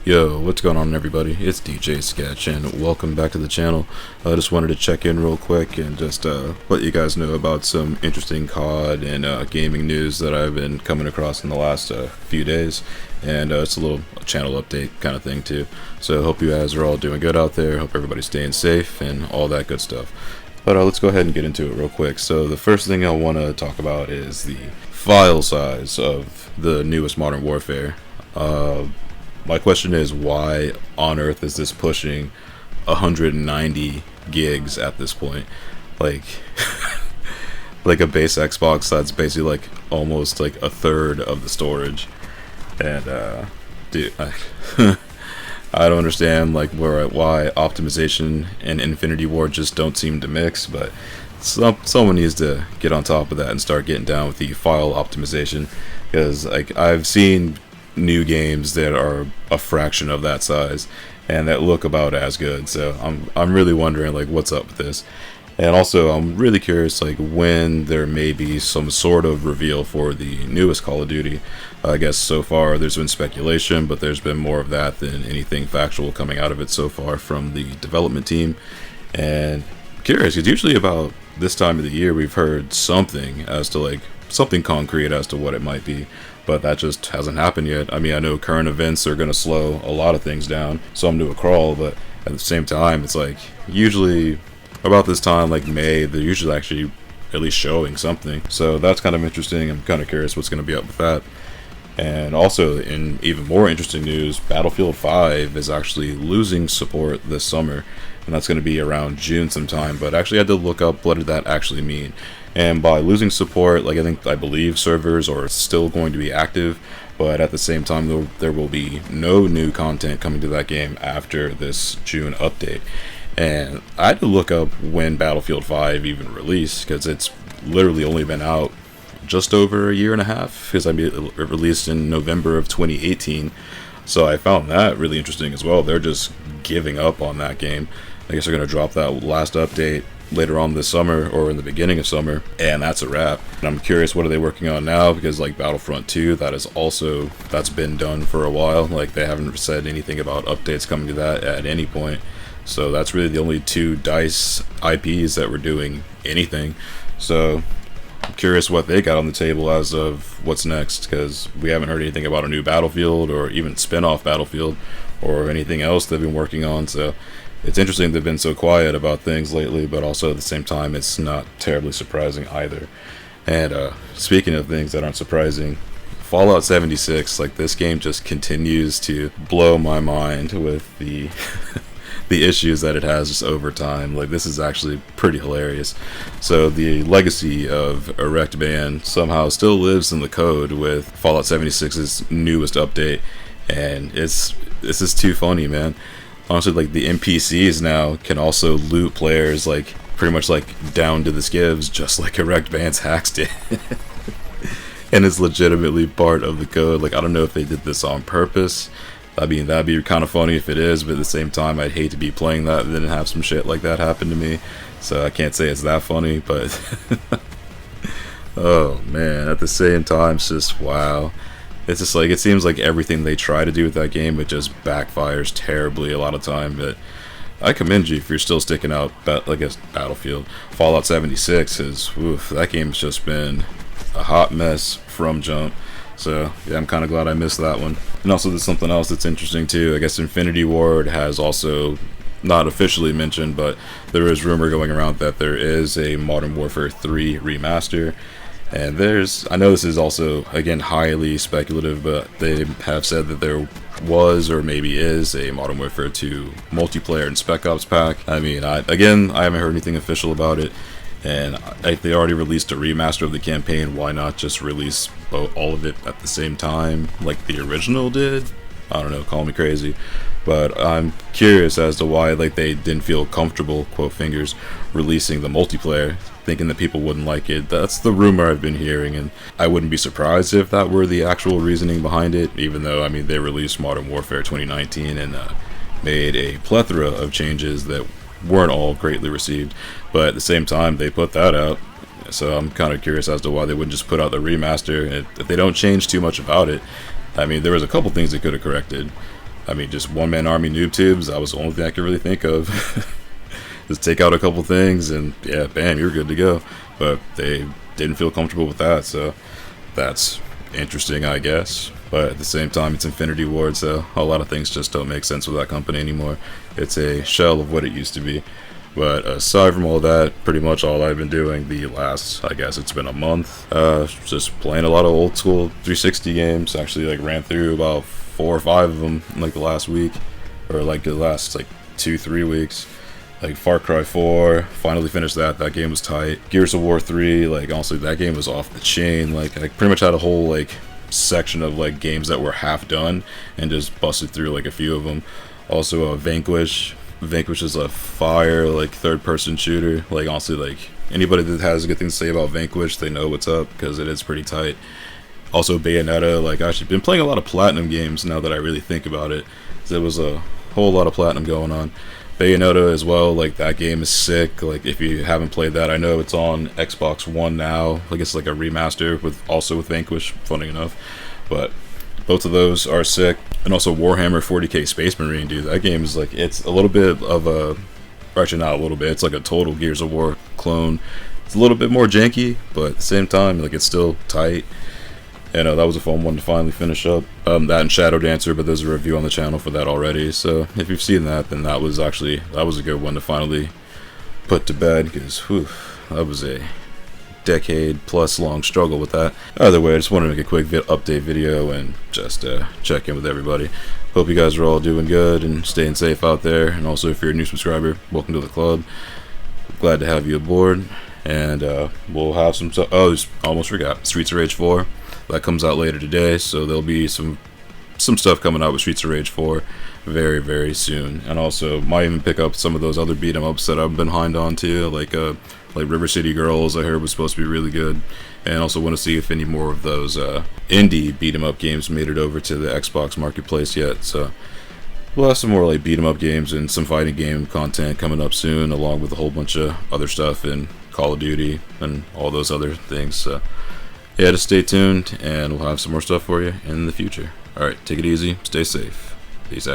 Yo, what's going on everybody? It's DJ Sketch and welcome back to the channel. I just wanted to check in real quick and just let you guys know about some interesting COD and gaming news that I've been coming across in the last few days. And it's a little channel update kind of thing too. So hope you guys are all doing good out there. Hope everybody's staying safe and all that good stuff. But let's go ahead and get into it real quick. So the first thing I want to talk about is the file size of the newest Modern Warfare. My question is, why on earth is this pushing 190 gigs at this point? Like, like a base Xbox that's basically like almost like a third of the storage. And dude, I don't understand like why optimization and Infinity Ward just don't seem to mix, but someone needs to get on top of that and start getting down with the file optimization, because like I've seen new games that are a fraction of that size and that look about as good. So I'm really wondering like what's up with this. And also I'm really curious like when there may be some sort of reveal for the newest Call of Duty. I guess so far there's been speculation, but there's been more of that than anything factual coming out of it so far from the development team. And I'm curious, because usually about this time of the year we've heard something as to like something concrete as to what it might be, but that just hasn't happened yet. I mean, I know current events are going to slow a lot of things down, some to a crawl, but at the same time, it's like usually about this time, like May, they're usually actually at least showing something. So that's kind of interesting. I'm kind of curious what's going to be up with that. And also, in even more interesting news, Battlefield 5 is actually losing support this summer, and that's going to be around June sometime. But actually, I had to look up what did that actually mean. And by losing support, like I believe servers are still going to be active, but at the same time, there will be no new content coming to that game after this June update. And I had to look up when Battlefield 5 even released, because it's literally only been out just over a year and a half, because it released in November of 2018. So I found that really interesting as well. They're just giving up on that game. I guess they're going to drop that last update later on this summer or in the beginning of summer, and that's a wrap. And I'm curious, what are they working on now? Because like Battlefront 2, that's been done for a while. Like they haven't said anything about updates coming to that at any point. So that's really the only two DICE IPs that were doing anything. So I'm curious what they got on the table as of what's next, because we haven't heard anything about a new Battlefield or even spin-off Battlefield or anything else they've been working on. So it's interesting they've been so quiet about things lately, but also at the same time, it's not terribly surprising either. And speaking of things that aren't surprising, Fallout 76, like this game just continues to blow my mind with the the issues that it has just over time. Like this is actually pretty hilarious. So the legacy of Erect Band somehow still lives in the code with Fallout 76's newest update, and this is too funny, man. Honestly, like the NPCs now can also loot players like pretty much like down to the skivs, just like Erect Band's hacks did. And it's legitimately part of the code. Like I don't know if they did this on purpose. I mean, that'd be kind of funny if it is, but at the same time, I'd hate to be playing that and then have some shit like that happen to me. So I can't say it's that funny, but oh man, at the same time, it's just wow. It's just like, it seems like everything they try to do with that game, it just backfires terribly a lot of time. But I commend you if you're still sticking out, I guess, Battlefield. Fallout 76 that game's just been a hot mess from jump. So yeah, I'm kind of glad I missed that one. And also there's something else that's interesting too. I guess Infinity Ward has also not officially mentioned, but there is rumor going around that there is a Modern Warfare 3 remaster. And I know this is also, again, highly speculative, but they have said that there was or maybe is a Modern Warfare 2 multiplayer and Spec Ops pack. I mean, I haven't heard anything official about it. And if they already released a remaster of the campaign, why not just release all of it at the same time like the original did? I don't know, call me crazy. But I'm curious as to why like they didn't feel comfortable, quote fingers, releasing the multiplayer, thinking that people wouldn't like it. That's the rumor I've been hearing, and I wouldn't be surprised if that were the actual reasoning behind it, even though, I mean, they released Modern Warfare 2019 and made a plethora of changes that weren't all greatly received. But at the same time, they put that out. So I'm kind of curious as to why they wouldn't just put out the remaster. If they don't change too much about it, I mean, there was a couple things they could have corrected. I mean, just one-man army noob tubes, that was the only thing I could really think of. Just take out a couple things and yeah, bam, you're good to go. But they didn't feel comfortable with that, so that's interesting, I guess. But at the same time, it's Infinity Ward, so a lot of things just don't make sense with that company anymore. It's a shell of what it used to be. But aside from all that, pretty much all I've been doing the last, I guess it's been a month, just playing a lot of old school 360 games. Actually, like, ran through about 4 or 5 of them in, like, the last week, or like the last like 2-3 weeks. Like Far Cry 4, finally finished that. That game was tight. Gears of War 3, like, honestly, that game was off the chain. Like, I pretty much had a whole like section of like games that were half done and just busted through like a few of them. Also, Vanquish. Vanquish is a fire like third-person shooter. Like, honestly, like, anybody that has a good thing to say about Vanquish, they know what's up because it is pretty tight. Also, Bayonetta. Like, I've actually been playing a lot of Platinum games now that I really think about it. There was a whole lot of Platinum going on. Bayonetta as well, like, that game is sick. Like, if you haven't played that, I know it's on Xbox One now. Like, it's like a remaster with Vanquish, funny enough. But both of those are sick. And also Warhammer 40k Space Marine, dude. That game is like, it's a little bit of a, or actually not a little bit, it's like a total Gears of War clone. It's a little bit more janky, but at the same time, like, it's still tight. And that was a fun one to finally finish up. That and Shadow Dancer, but there's a review on the channel for that already. So if you've seen that, then that was a good one to finally put to bed, because that was a decade plus long struggle with that. Either way, I just wanted to make a quick update video and just check in with everybody. Hope you guys are all doing good and staying safe out there. And also, if you're a new subscriber, welcome to the club. Glad to have you aboard. And we'll have some stuff. Oh, almost forgot. Streets of Rage 4. That comes out later today, so there'll be some stuff coming out with Streets of Rage 4 very, very soon. And also, might even pick up some of those other beat 'em ups that I've been behind on too, like River City Girls. I heard was supposed to be really good. And also want to see if any more of those indie beat 'em up games made it over to the Xbox Marketplace yet. So we'll have some more like beat 'em up games and some fighting game content coming up soon, along with a whole bunch of other stuff in Call of Duty and all those other things. So yeah, just stay tuned, and we'll have some more stuff for you in the future. Alright, take it easy, stay safe. Peace out.